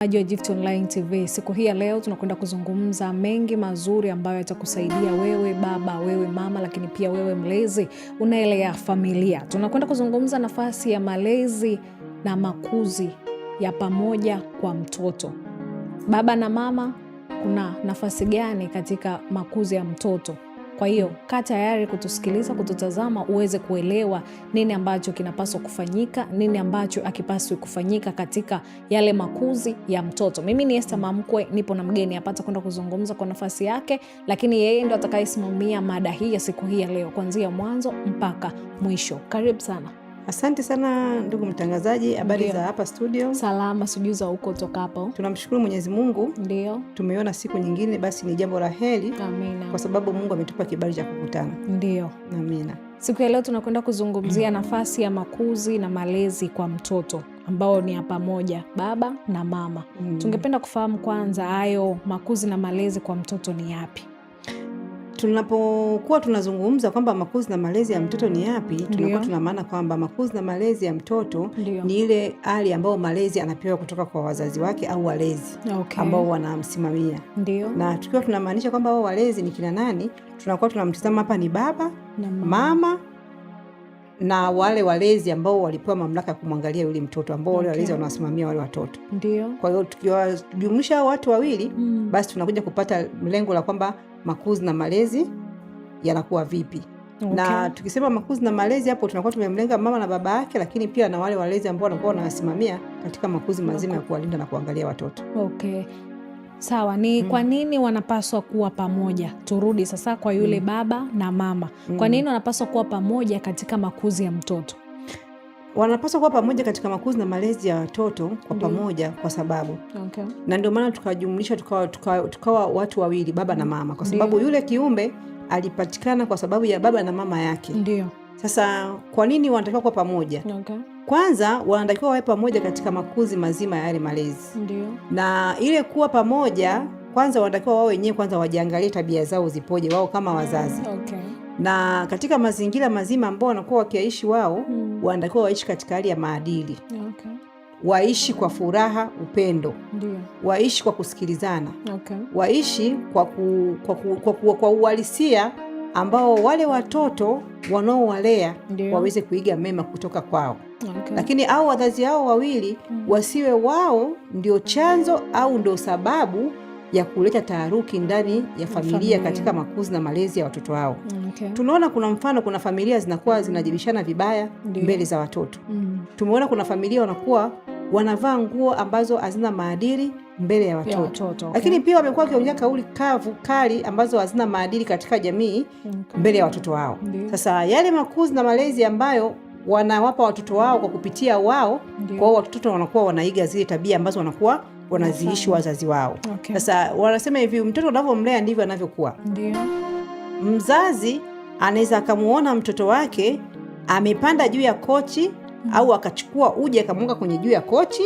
Wa Gift Online TV. Siku hii ya leo tunakwenda kuzungumza mengi mazuri ambayo yatakusaidia wewe baba, wewe mama, lakini pia wewe mlezi unaelea familia. Tunakwenda kuzungumza nafasi ya malezi na makuzi ya pamoja kwa mtoto. Baba na mama, kuna nafasi gani katika makuzi ya mtoto? Kwa hiyo kaa tayari kutusikiliza, kututazama, uweze kuelewa nini ambacho kinapaswa kufanyika, nini ambacho hakipaswi kufanyika katika yale makuzi ya mtoto. Mimi ni Esther Mamkwe, nipo na mgeni hapa kwenda kuzungumza kwa nafasi yake, lakini yeye ndo atakayesimamia mada hii ya siku hii ya leo kuanzia mwanzo mpaka mwisho. Karibu sana. Asante sana ndugu mtangazaji, habari za hapa studio? Salama, sijui za huko toka hapo. Tunamshukuru Mwenyezi Mungu. Ndio. Tumeona siku nyingine, basi ni jambo la heri. Amina. Kwa sababu Mungu ametupa kibali cha kukutana. Ndio. Amina. Siku ya leo tunakwenda kuzungumzia nafasi ya makuzi na malezi kwa mtoto ambao ni ya pamoja, baba na mama. Tungependa kufahamu kwanza hayo makuzi na malezi kwa mtoto ni yapi? Tunapokuwa tunazungumza kwamba makuzi na malezi ya mtoto ni yapi, tunakuwa tuna maana kwamba makuzi na malezi ya mtoto ni ile hali ambayo malezi anapewa kutoka kwa wazazi wake au walezi ambao wanamsimamia. Na tukiwa tunamaanisha kwamba wao walezi ni kina nani, tunakuwa tunamtazama hapa ni baba, mama na wale walezi ambao walipewa mamlaka ya kumwangalia yule mtoto, ambao wale walezi wanawasimamia wale watoto. Kwa hiyo tukiwajumlisha watu wawili, basi tunakuja kupata lengo la kwamba makuzi na malezi yanakuwa vipi. Na tukisema makuzi na malezi, hapo tunakuwa tumemlenga mama na baba yake, lakini pia na wale walezi ambao wanakuwa wanawasimamia katika makuzi mazima ya kuwalinda na kuangalia watoto. Sawa, ni kwa nini wanapaswa kuwa pamoja? Turudi sasa kwa yule baba na mama. Kwa nini wanapaswa kuwa pamoja katika makuzi ya mtoto? Wanapaswa kuwa pamoja katika makuzi na malezi ya watoto kwa pamoja kwa sababu na ndio maana tukajumlisha tukawa watu wawili, baba na mama, kwa sababu yule kiumbe alipatikana kwa sababu ya baba na mama yake. Sasa kwa nini wanatakiwa kuwa pamoja? Kwanza wanatakiwa wawe pamoja katika makuzi mazima ya yale malezi. Na ile kuwa pamoja, kwanza wanatakiwa wao wenyewe kwanza wajiangalie tabia zao zipoje wao kama wazazi. Na katika mazingira mazima ambao wanakuwa wakiishi wao, wanatakiwa waishi katika hali ya maadili. Waishi kwa furaha, upendo. Waishi kwa kusikilizana. Waishi kwa uhalisia ambao wale watoto wanaowalea waweze kuiga mema kutoka kwao. Lakini au wazazi hao wawili wasiwe wao ndio chanzo au ndio sababu ya kuleta taharuki ndani ya familia katika makuzi na malezi ya watoto wao. Tunaona kuna mfano, kuna familia zinakuwa zinajibishana vibaya mbele za watoto. Tumeona kuna familia wanakuwa wanavaa nguo ambazo hazina maadili mbele ya watoto. Lakini pia wamekuwa wakiongea kauli kali ambazo hazina maadili katika jamii mbele ya watoto wao. Sasa yale makuzi na malezi ambayo wanawapa watoto wao kwa kupitia wao, kwa hiyo watoto wanakuwa wanaiga zile tabia ambazo wanakuwa wanaziishi wazazi wao. Sasa wanasema hivi, mtoto unavyomlea ndivyo anavyokuwa. Mzazi anaweza akamuona mtoto wake amepanda juu ya kochi, au akachukua uji akamwanga kwenye juu ya kochi,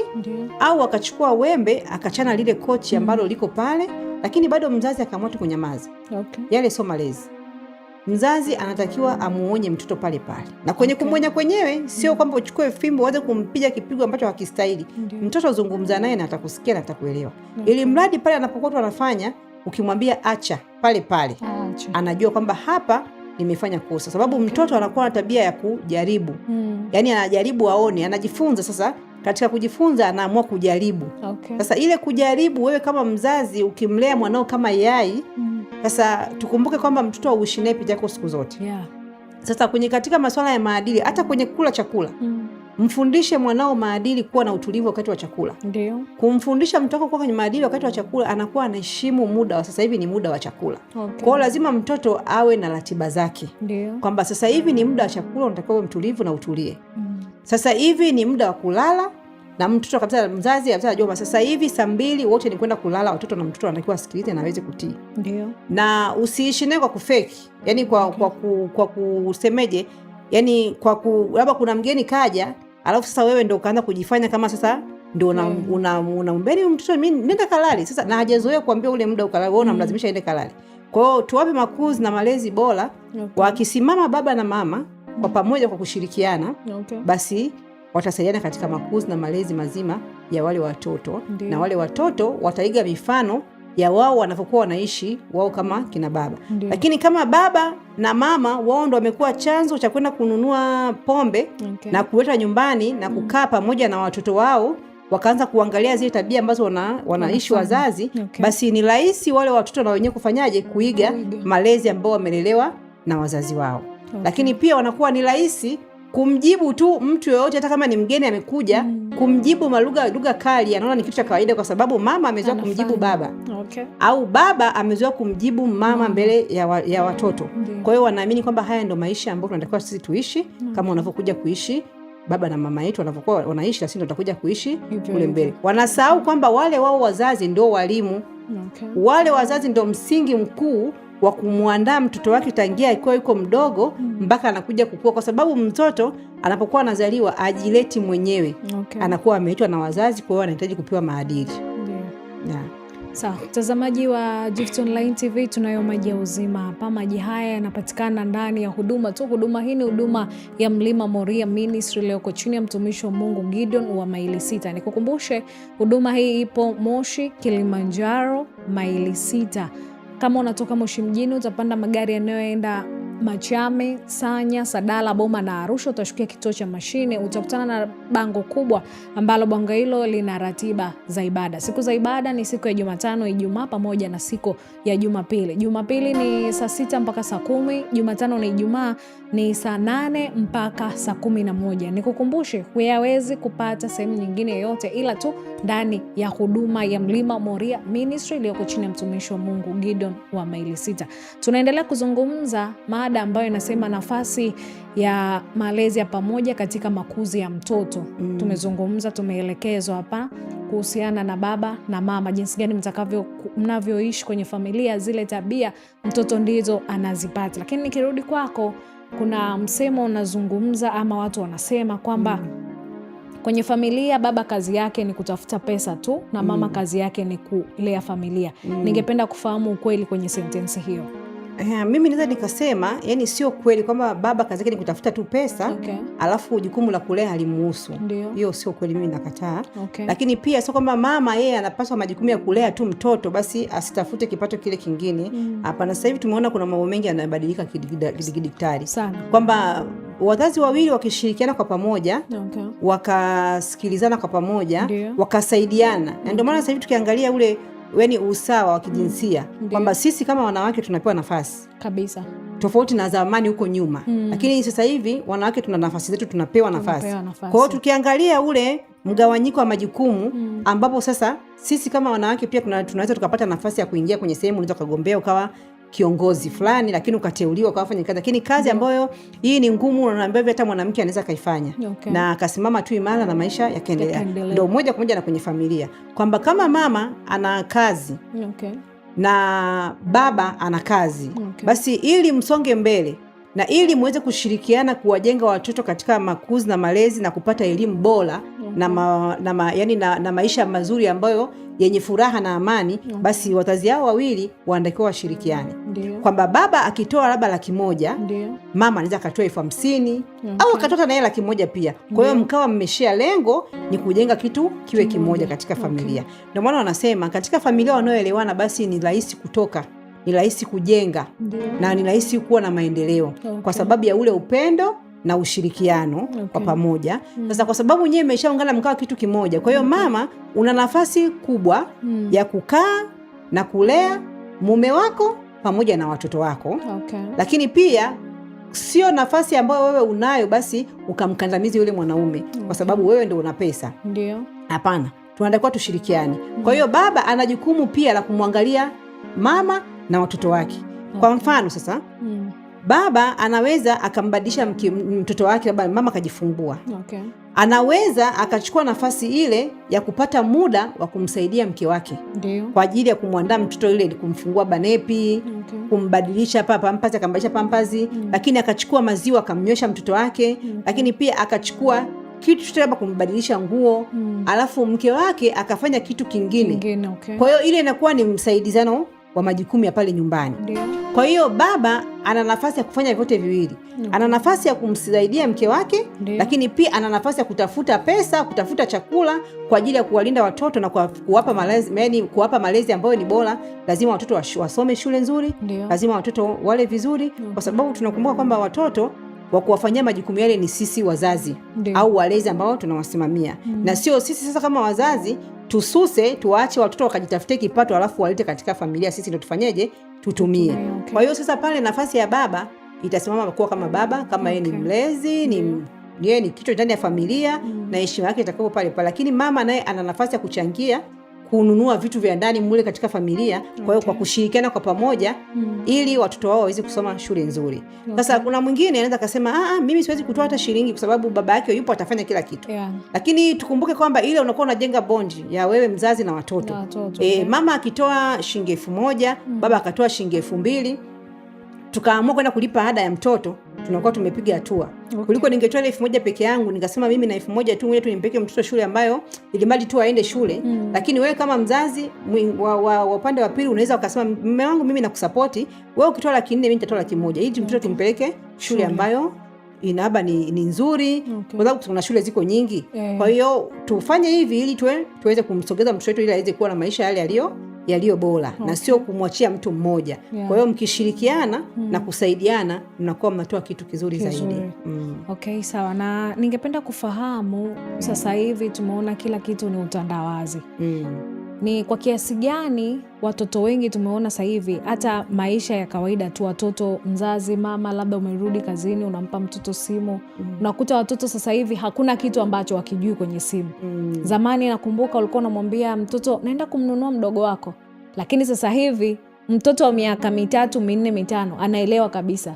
au akachukua wembe akachana lile kochi ambalo liko pale, lakini bado mzazi akaamua kunyamaza. Yale sio malezi. Mzazi anatakiwa amuonye mtoto pale pale. Na kwenye kumwonya kwenyewe sio kwamba uchukue fimbo uanze kumpiga kipigo ambacho hakistahili. Mtoto zungumza naye na atakusikia na atakuelewa. Ili mradi pale anapokuwa anafanya, ukimwambia acha pale pale, anajua kwamba hapa nimefanya kosa. Sababu mtoto anakuwa na tabia ya kujaribu. Yaani anajaribu aone, anajifunza. Sasa katika kujifunza anaamua kujaribu. Sasa ile kujaribu, wewe kama mzazi ukimlea mwanao kama yai, sasa tukumbuke kwamba mtoto hauishi naye peke yako siku zote. Sasa katika masuala ya maadili, hata kwenye kula chakula, mfundishe mwanao maadili, kuwa na utulivu wakati wa chakula. Kumfundisha mtoto kuwa kwenye maadili wakati wa chakula, anakuwa anaheshimu muda wa sasa hivi ni muda wa chakula. Kwa hiyo lazima mtoto awe na ratiba zake. Kwamba sasa hivi ni muda wa chakula, unatakiwa mtulivu na utulie. Sasa hivi ni muda wa kulala, na mtoto kabisa, mzazi anajua sasa hivi saa 2 wote ni kwenda kulala. Watoto na mtoto anatakiwa asikilize na aweze kutii. Na usiishi naye kwa kufeki. Yaani kwa kusemeje? Yaani labda kuna mgeni kaja, alafu sasa wewe ndio ukaanza kujifanya kama sasa ndio unambeni mtoto mimi nenda kalali. Sasa na hajazoea kuambia ule muda ukalala, wewe unamlazimisha aende kalali. Kwa hiyo tuwape makuzi na malezi bora. Wakisimama baba na mama kwa pamoja kwa kushirikiana, basi watasaidiana katika makuzi na malezi mazima ya wale watoto. Ndiyo. Na wale watoto wataiga mifano ya wao wanavyokuwa wanaishi wao kama kina baba. Ndiyo. Lakini kama baba na mama wao ndo wamekuwa chanzo cha kwenda kununua pombe, na kuleta nyumbani na kukaa pamoja na watoto wao, wakaanza kuangalia zile tabia ambazo wanaishi wazazi, basi ni rahisi wale watoto na wenyewe kufanyaje, kuiga malezi ambao wamelelewa na wazazi wao. Lakini pia wanakuwa ni rahisi kumjibu tu mtu yoyote, hata kama ni mgeni amekuja, kumjibu lugha kali, anaona ni kitu cha kawaida, kwa sababu mama amezoea kumjibu baba. Au baba amezoea kumjibu mama mbele ya watoto. Kwa hiyo wanaamini kwamba haya ndo maisha ambayo tunatakiwa sisi tuishi, kama unavyokuja kuishi baba na mama yetu wanavyokuwa wanaishi, sisi ndo tutakuja kuishi kule mbele. Wanasahau kwamba wale wao wazazi ndio walimu. Wale wazazi ndio msingi mkuu wa kumwandaa mtoto wake tangia akiwa yuko mdogo mpaka anakuja kukua, kwa sababu mtoto anapokuwa anazaliwa ajileti mwenyewe. Anakuwa ameitwa na wazazi, kwa hiyo anahitaji kupewa maadili. Sawa, mtazamaji wa Gift Online TV, tunayo maji ya uzima hapa. Maji haya yanapatikana ndani ya huduma tu. Huduma hii ni huduma ya Mlima Moria Ministry iliyoko chini ya mtumishi wa Mungu Gideon wa maili 6. Nikukumbushe, huduma hii ipo Moshi, Kilimanjaro, maili 6. Kama unatoka Moshi mjini utapanda magari yanayoenda Machame, Sanya, Sadala, Boma na Arusha. Utashukia kituo cha mashine, utakutana na bango kubwa ambalo bango hilo lina ratiba za ibada. Siku za ibada ni siku ya Jumatano, Ijumaa pamoja na siku ya Jumapili. Jumapili ni saa 6 mpaka saa 10, Jumatano na Ijumaa ni saa 8 mpaka saa 11. Nikukumbushe, huyawezi kupata sehemu nyingine yoyote ila tu ndani ya huduma ya Mlima Moria Ministry iliyoko chini ya mtumishi wa Mungu Gideon wa maili 6. Tunaendelea kuzungumza mada ambayo inasema nafasi ya malezi ya pamoja katika makuzi ya mtoto. Tumezungumza, tumeelekezwa hapa kuhusiana na baba na mama, jinsi gani mnavyoishi kwenye familia, zile tabia mtoto ndizo anazipata. Lakini nikirudi kwako, kuna msemo unazungumza ama watu wanasema kwamba kwenye familia baba kazi yake ni kutafuta pesa tu na mama kazi yake ni kulea familia. Ningependa kufahamu ukweli kwenye sentensi hiyo. Mimi naweza nikasema, yani sio kweli kwamba baba kazi yake ni kutafuta tu pesa, alafu jukumu la kulea halimuhusu. Hiyo sio kweli, mimi nakataa. Lakini pia sio kwamba mama yeye anapaswa majukumu ya kulea tu mtoto basi asitafute kipato kile kingine. Hapana, sasa hivi tumeona kuna mambo mengi yanabadilika kidigitali sana, kwamba wazazi wawili wakishirikiana kwa pamoja, wakasikilizana kwa pamoja, wakasaidiana. Na ndio maana sasa hivi tukiangalia ule usawa wa kijinsia, kwamba sisi kama wanawake tunapewa nafasi kabisa, tofauti na zamani huko nyuma. Lakini sasa hivi wanawake tuna nafasi zetu, tunapewa nafasi. Kwa hiyo tukiangalia ule mgawanyiko wa majukumu, ambapo sasa sisi kama wanawake pia tunaweza tukapata nafasi ya kuingia kwenye sehemu, unaweza kugombea ukawa kiongozi fulani, lakini ukateuliwa kwa kufanya kazi. Lakini kazi ambayo hii ni ngumu, unaambiwa hata mwanamke anaweza kaifanya na akasimama tu imara na maisha yakaendelea. Ndio moja kwa moja na kwenye familia, kwamba kama mama ana kazi na baba ana kazi, basi ili msonge mbele na ili muweze kushirikiana kuwajenga watoto katika makuzi na malezi na kupata elimu bora na maisha mazuri ambayo yenye furaha na amani, basi wazazi hao wawili waandakiwa washirikiane. Kwamba baba akitoa labda 100,000, mama anaweza akatoa 50,000 au akatoa na yeye 100,000 pia. Kwa hiyo mkawa mmeshia, lengo ni kujenga kitu kiwe kimoja katika familia. Ndio maana wanasema katika familia wanaoelewana basi ni rahisi kutoka, ni rahisi kujenga na ni rahisi kuwa na maendeleo kwa sababu ya ule upendo na ushirikiano kwa pamoja. Sasa kwa sababu nyewe mmeshaungana mkawa kitu kimoja, kwa hiyo mama una nafasi kubwa ya kukaa na kulea mume wako pamoja na watoto wako. Lakini pia sio nafasi ambayo wewe unayo basi ukamkandamizi yule mwanaume kwa sababu wewe ndio una pesa. Hapana, tunatakiwa tushirikiane. Kwa hiyo baba ana jukumu pia la kumwangalia mama na watoto wake. Kwa mfano sasa, baba anaweza akambadilisha mtoto wake, labda mama kajifungua. Anaweza akachukua nafasi ile ya kupata muda wa kumsaidia mke wake kwa ajili ya kumwandaa mtoto ile, kumfungua banepi, kumbadilisha pampasi, akambadilisha pampasi, lakini akachukua maziwa akamnywesha mtoto wake, lakini pia akachukua kitu chote labda kumbadilisha nguo, alafu mke wake akafanya kitu kingine. Kwa hiyo ile inakuwa ni msaidizano wa majukumu ya pale nyumbani. Kwa hiyo baba ana nafasi ya kufanya vyote viwili. Ana nafasi ya kumsaidia mke wake, lakini pia ana nafasi ya kutafuta pesa, kutafuta chakula kwa ajili ya kuwalinda watoto na kuwapa malezi, yaani kuwapa malezi ambayo ni bora. Lazima watoto wasome shule nzuri, lazima watoto wale vizuri, kwa sababu tunakumbuka kwamba watoto wa kuwafanyia majukumu yale ni sisi wazazi au walezi ambao tunawasimamia. Na sio sisi sasa kama wazazi tususe tuwaache watoto wakajitafutie kipato alafu walete katika familia, sisi ndio tufanyeje? Tutumie. Kwa hiyo sasa pale nafasi ya baba itasimama kuwa kama baba, kama yeye ni mlezi, yeye ni kichwa ndani ya familia, na heshima yake itakuwa pale pale. Lakini mama naye ana nafasi ya kuchangia kununua vitu vya ndani mule katika familia. Kwa hiyo kwa kushirikiana kwa pamoja ili watoto wao waweze kusoma shule nzuri. Sasa kuna mwingine anaweza kusema mimi siwezi kutoa hata shilingi kwa sababu baba yake yupo atafanya kila kitu. Lakini tukumbuke kwamba ile unakuwa unajenga bondi ya wewe mzazi na watoto. Mama akitoa shilingi 1000, baba akatoa shilingi 2000, tukaamua kwenda kulipa ada ya mtoto, tunakuwa tumepiga hatua. Kuliko ningetoa 1000 peke yangu nikasema mimi na 1000 tu ngoja tu nimpeke mtoto shule ambayo ilimali tu aende shule. Lakini wewe kama mzazi wa upande wa pili unaweza ukasema mume wangu mimi nakusupport, wewe ukitoa 400 mimi nitatoa 100 ili mtoto tumpeleke shule ambayo inaba ni nzuri, kwa sababu kuna shule ziko nyingi. Kwa hiyo tufanye hivi ili tuweze kumsogeza mtoto wetu ili aweze kuwa na maisha yale yaliyo bora, na sio kumwachia mtu mmoja. Kwa hiyo mkishirikiana na kusaidiana mnakuwa mnatoa kitu kizuri zaidi. Okay, sawa. Na ningependa kufahamu sasa hivi tumeona kila kitu ni utandawazi. Ni kwa kiasi gani watoto wengi tumeona sasa hivi hata maisha ya kawaida tu, watoto mzazi mama labda umerudi kazini unampa mtoto simu, unakuta watoto sasa hivi hakuna kitu ambacho wakijui kwenye simu. Zamani nakumbuka ulikuwa unamwambia mtoto naenda kumnunua mdogo wako, lakini sasa hivi mtoto wa miaka 3, 4, 5 anaelewa kabisa.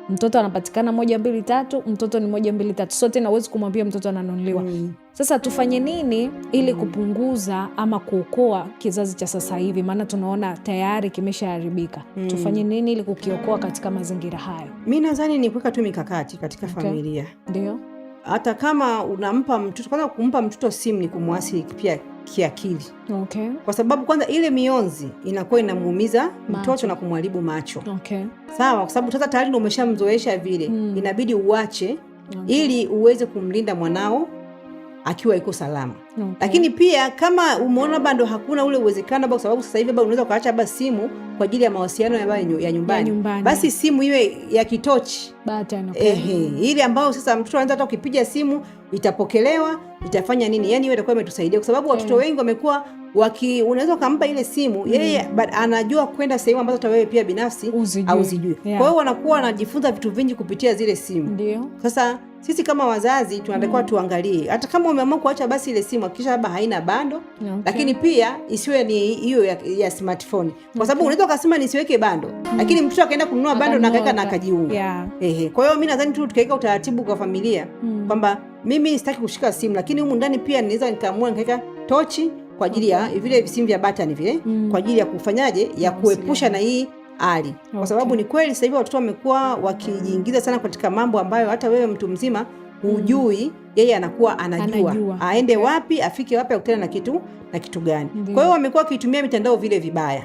Mtoto anapatikana 1, 2, 3, mtoto ni 1, 2, 3, sote na uwezi kumwambia mtoto ananunuliwa. Sasa tufanye nini ili kupunguza ama kuokoa kizazi cha sasa hivi? Maana tunaona tayari kimeshaharibika. Tufanye nini ili kukiokoa katika mazingira hayo? Mimi nadhani ni kuweka tu mikakati katika familia. Ndio. Hata kama unampa mtoto, kwanza kumpa mtoto simu ni kumwasili pia kiakili. Kwa sababu kwanza ile mionzi inakuwa inamuumiza mtoto na kumharibu macho. Sawa, kwa sababu sasa tayari ndio umeshamzoesha vile. Inabidi uache ili uweze kumlinda mwanao akiwa yuko salama. Lakini pia kama umeona bado hakuna ule uwezekano, kwa sababu sasa hivi bado unaweza kaacha baba simu kwa ajili ya mawasiliano ya nyumbani. Basi simu iwe ya kitochi. Ili ambayo sasa mtoto anaanza hata ukipiga simu itapokelewa, itafanya nini? Yaani iwe itakuwa imetusaidia, kwa sababu watoto wengi wamekuwa unaweza kumpa ile simu yeye anajua kwenda sehemu ambazo hata wewe pia binafsi hauzijui. Kwa hiyo wanakuwa wanajifunza vitu vingi kupitia zile simu. Sasa sisi kama wazazi tunatakiwa tuangalie, hata kama umeamua kuacha basi ile simu hakikisha labda haina bando. Lakini pia isiwe ni hiyo ya smartphone, kwa sababu unaweza kusema nisiweke bando, lakini mtoto akaenda kununua bando na akaweka na akajiunga. Kwa hiyo mimi nadhani tu tukaweka utaratibu kwa familia kwamba mimi sitaki kushika simu, lakini humu ndani pia ninaweza nikaamua nikaweka tochi kwa ajili ya vile simu vya button vile, kwa ajili ya kufanyaje, ya kuepusha na hii hali. Kwa sababu ni kweli sasa hivi watoto wamekuwa wakijiingiza sana katika mambo ambayo hata wewe mtu mzima hujui, yeye anakuwa anajua aende wapi, afike wapi, akutane na kitu gani. Kwa hiyo wamekuwa wakitumia mitandao vile vibaya.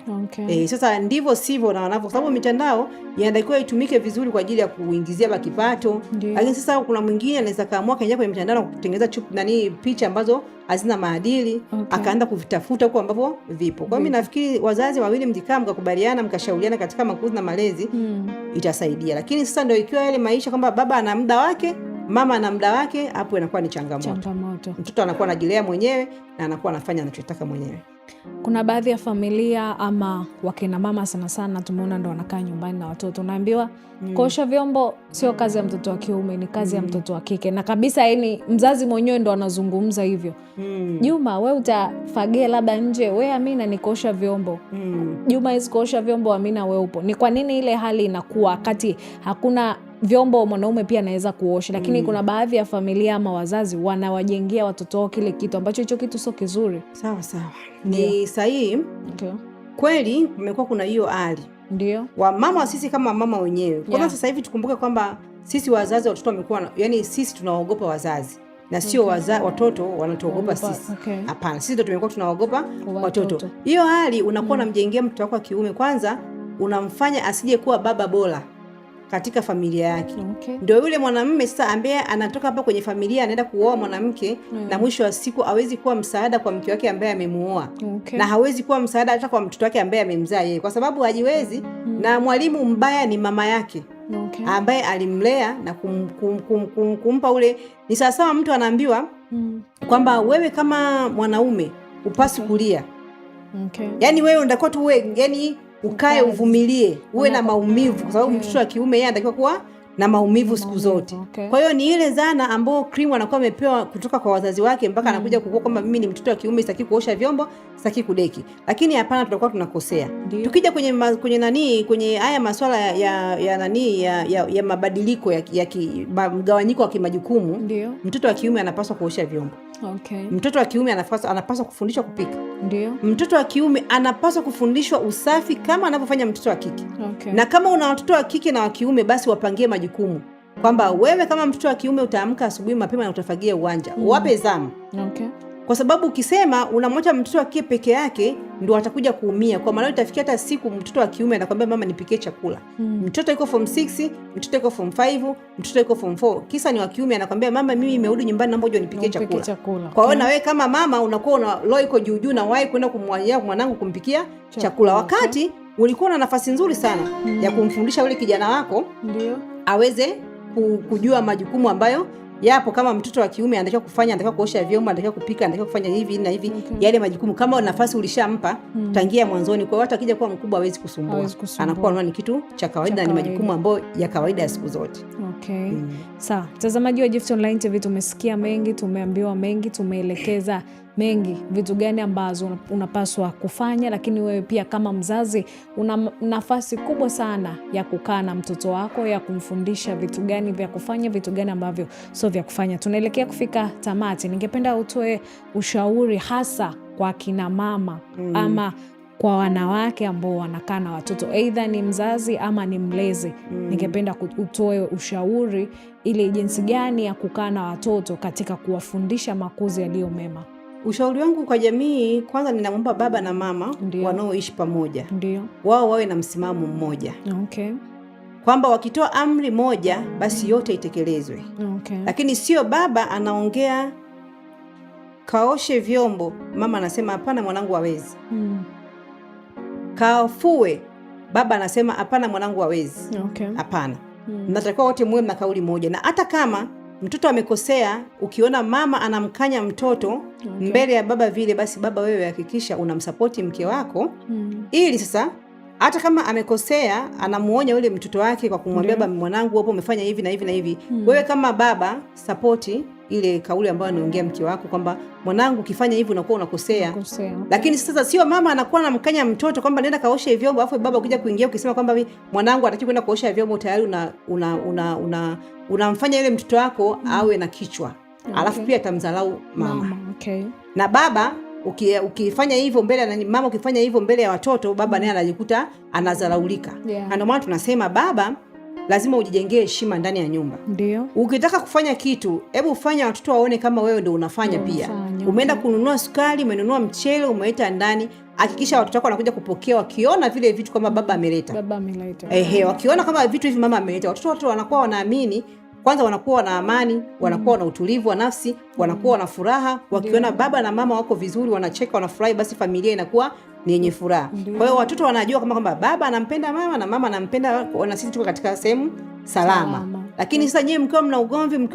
Sasa ndivyo sivyo na wanavyo, sababu mitandao inatakiwa itumike vizuri kwa ajili ya kuingizia kipato. Lakini sasa kuna mwingine anaweza kaamua kaingia kwenye mitandao na kutengeneza picha ambazo hazina maadili, akaanza kuvitafuta huko ambapo vipo. Kwa hiyo mimi nafikiri wazazi wawili mkikaa mkakubaliana, mkashauriana katika makuzi na malezi itasaidia. Lakini sasa ndio ikiwa yale maisha kwamba baba ana muda wake, mama ana muda wake, hapo inakuwa ni changamoto. Mtoto anakuwa anajilea mwenyewe na anakuwa anafanya anachotaka mwenyewe. Kuna baadhi ya familia ama wakina mama sana sana tumeona ndo wanakaa nyumbani na watoto, unaambiwa kuosha vyombo sio kazi ya mtoto wa kiume, ni kazi ya mtoto wa kike. Na kabisa yani mzazi mwenyewe ndo anazungumza hivyo. Juma, we utafagia labda nje, we Amina ni kuosha vyombo. Juma hizi kuosha vyombo, Amina we upo. Ni kwa nini ile hali inakuwa wakati hakuna vyombo mwanaume pia anaweza kuosha? Lakini kuna baadhi ya familia ama wazazi wanawajengea watoto wao kile kitu ambacho hicho kitu sio kizuri. Sawa. Ni sahihi. Kweli kumekuwa kuna hiyo hali. Ndio. Mama sisi kama mama wenyewe. Kwa sasa hivi tukumbuke kwamba sisi wazazi watoto wamekuwa, yani sisi tunaogopa wazazi na sio watoto wanatuogopa sisi. Hapana, sisi ndio tumekuwa tunaogopa watoto. Hiyo hali unakuwa unamjengea mtoto wako wa kiume, kwanza unamfanya asije kuwa baba bora katika familia yake. Okay. Ndio yule mwanamume sasa ambaye anatoka hapa kwenye familia anaenda kuoa mwanamke na mwisho wa siku hawezi kuwa msaada kwa mke wake ambaye amemuoa. Okay. Na hawezi kuwa msaada hata kwa mtoto wake ambaye amemzaa yeye kwa sababu hajiwezi. Na mwalimu mbaya ni mama yake. Okay. Ambaye alimlea na kumpa ule. Ni sawasawa mtu anaambiwa kwamba wewe kama mwanaume upasi kulia. Okay. Yaani wewe unatakiwa tu uwe, yani ukae uvumilie, uwe na maumivu kwa sababu mtoto wa kiume yeye anatakiwa kuwa na maumivu siku zote. Okay. Kwa hiyo ni ile dhana ambayo Cream anakuwa amepewa kutoka kwa wazazi wake mpaka anakuja kukua kwamba mimi ni mtoto wa kiume, sitaki kuosha vyombo, sitaki kudeki. Lakini hapana, tutakuwa tunakosea. Tukija kwenye haya masuala ya mabadiliko ya mgawanyiko wa kimajukumu, mtoto wa kiume anapaswa kuosha vyombo. Okay. Mtoto wa kiume anapaswa kufundishwa kupika. Ndio. Mtoto wa kiume anapaswa kufundishwa usafi kama anavyofanya mtoto wa kike. Okay. Na kama una watoto wa kike na wa kiume basi wapangie majukumu. Kwamba wewe kama mtoto wa kiume utaamka asubuhi mapema na utafagia uwanja. Wape zamu. Okay. Kwa sababu ukisema unamwacha mtoto wa kike peke yake ndio atakuja kuumia. Kwa maana itafikia hata siku mtoto wa kiume anakuambia mama nipikie chakula. Mtoto yuko form 6, mtoto yuko form 5, mtoto yuko form 4. Kisa ni wa kiume anakuambia mama mimi nimerudi nyumbani naomba uje nipikie chakula. Kwa hiyo na wewe kama mama unakuwa una roho iko juu na wahi kwenda kumwajia mwanangu kumpikia chakula. Wakati ulikuwa na nafasi nzuri sana ya kumfundisha yule kijana wako ndio aweze kujua majukumu ambayo yapo. Kama mtoto wa kiume anatakiwa kufanya, anatakiwa kuosha vyombo, anatakiwa kupika, anatakiwa kufanya hivi na hivi. Yale majukumu kama nafasi ulishampa tangia mwanzoni, kwa watu akija kuwa mkubwa hawezi kusumbua. Anakuwa ni kitu cha kawaida, ni majukumu ambayo ya kawaida ya siku zote. Okay. Sawa, mtazamaji wa Gift Online TV, tumesikia mengi, tumeambiwa mengi, tumeelekeza mengi, vitu gani ambazo unapaswa kufanya, lakini wewe pia kama mzazi una nafasi kubwa sana ya kukaa na mtoto wako, ya kumfundisha vitu gani vya kufanya, vitu gani ambavyo sio vya kufanya. Tunaelekea kufika tamati. Ningependa utoe ushauri hasa kwa kina mama ama kwa wanawake ambao wanakaa na watoto, aidha ni mzazi ama ni mlezi. Ningependa utoe ushauri ili jinsi gani ya kukaa na watoto katika kuwafundisha makuzi yaliyo mema. Ushauri wangu kwa jamii, kwanza ninamwomba baba na mama wanaoishi pamoja, wao wawe na msimamo mmoja. Okay. Kwamba wakitoa amri moja basi yote itekelezwe. Okay. Lakini sio baba anaongea kaoshe vyombo, mama anasema hapana mwanangu hawezi. Kafue, baba anasema hapana mwanangu hawezi. Okay. Hapana. Mnatakiwa wote muwe na kauli moja. Na hata kama mtoto amekosea, ukiona mama anamkanya mtoto mbele ya baba vile, basi baba wewe hakikisha unamsapoti mke wako ili sasa hata kama amekosea anamuonya yule mtoto wake kwa kumwambia baba mwanangu hapo umefanya hivi na hivi na hivi. Wewe kama baba sapoti ile kauli ambayo anaongea mke wako kwamba mwanangu ukifanya hivi unakuwa unakosea. Lakini sasa sio mama anakuwa anamkanya mtoto kwamba nenda kaoshe vyombo, afu baba ukija kuingia ukisema kwamba mwanangu hataki kwenda kuosha vyombo, tayari unamfanya yule mtoto wako awe na kichwa. Alafu pia atamdharau mama. Okay. Na baba ukifanya hivyo mbele mama, ukifanya hivyo mbele ya watoto, baba naye anajikuta anadharaulika. Ndio maana tunasema baba lazima ujijengee heshima ndani ya nyumba. Ndio. Ukitaka kufanya kitu, hebu fanya watoto waone kama wewe ndio unafanya pia. Umeenda kununua sukari, umenunua mchele, umeleta ndani, hakikisha watoto wako wanakuja kupokea wakiona vile vitu kama baba ameleta. Wakiona kama vitu hivi mama ameleta, watoto wanakuwa wanaamini. Kwanza wanakuwa na amani, wanakuwa na utulivu wa nafsi, wanakuwa na furaha. Wakiona baba na mama wako vizuri, wanacheka, wanafurahi, basi familia inakuwa ni yenye furaha. Kwa hiyo watoto wanajua kwamba baba anampenda mama na mama anampenda, na sisi tuko katika sehemu salama. Lakini sasa nyewe mkiwa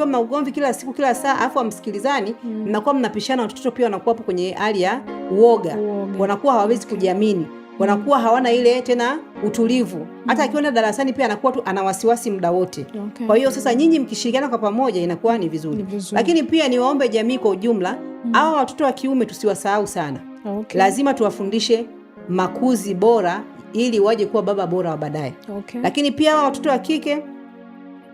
mna ugomvi kila siku kila saa, afu amsikilizani, mnakuwa mnapishana, watoto pia wanakuwa hapo kwenye hali ya uoga. Wanakuwa hawawezi kujiamini. Wanakuwa hawana ile tena utulivu. Hata akiona darasani pia anakuwa tu ana wasiwasi muda wote. Okay. Kwa hiyo sasa nyinyi mkishirikiana kwa pamoja inakuwa ni vizuri. Lakini pia niwaombe jamii kwa ujumla, hawa watoto wa kiume tusiwasahau sana. Okay. Lazima tuwafundishe makuzi bora ili waje kuwa baba bora wa baadaye. Okay. Lakini pia hawa watoto wa kike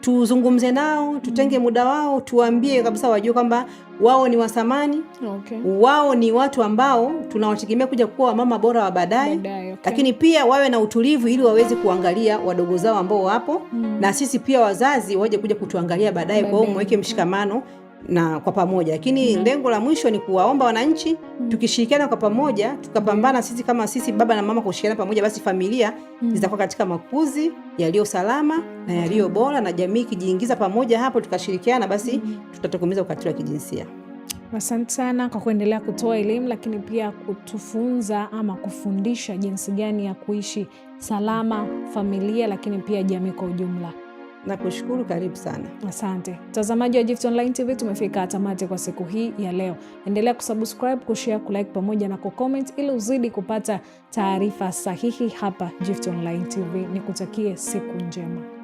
tuzungumze nao, tutenge muda wao, tuambie kabisa wajue kwamba wao ni wasamani. Okay. Wao ni watu ambao tunawategemea kuja kuwa mama bora wa baadaye. Okay. Lakini pia wawe na utulivu ili waweze kuangalia wadogo zao ambao wapo. Na sisi pia wazazi waje kuja kutuangalia baadaye. Kwa hiyo mweke mshikamano na kwa pamoja, lakini lengo la mwisho ni kuwaomba wananchi tukishirikiana kwa pamoja, tukapambana sisi kama sisi baba na mama kushirikiana pamoja, basi familia zitakuwa katika makuzi yaliyo salama na yaliyo bora, na jamii kijiingiza pamoja hapo tukashirikiana, basi tutatokomeza ukatili wa kijinsia. Asante sana kwa kuendelea kutoa elimu, lakini pia kutufunza ama kufundisha jinsi gani ya kuishi salama familia, lakini pia jamii kwa ujumla. Nakushukuru, karibu sana. Asante. Mtazamaji wa Gift Online TV, tumefika tamati kwa siku hii ya leo. Endelea kusubscribe, kushare, kulike pamoja na kucomment ili uzidi kupata taarifa sahihi hapa Gift Online TV. Nikutakie siku njema.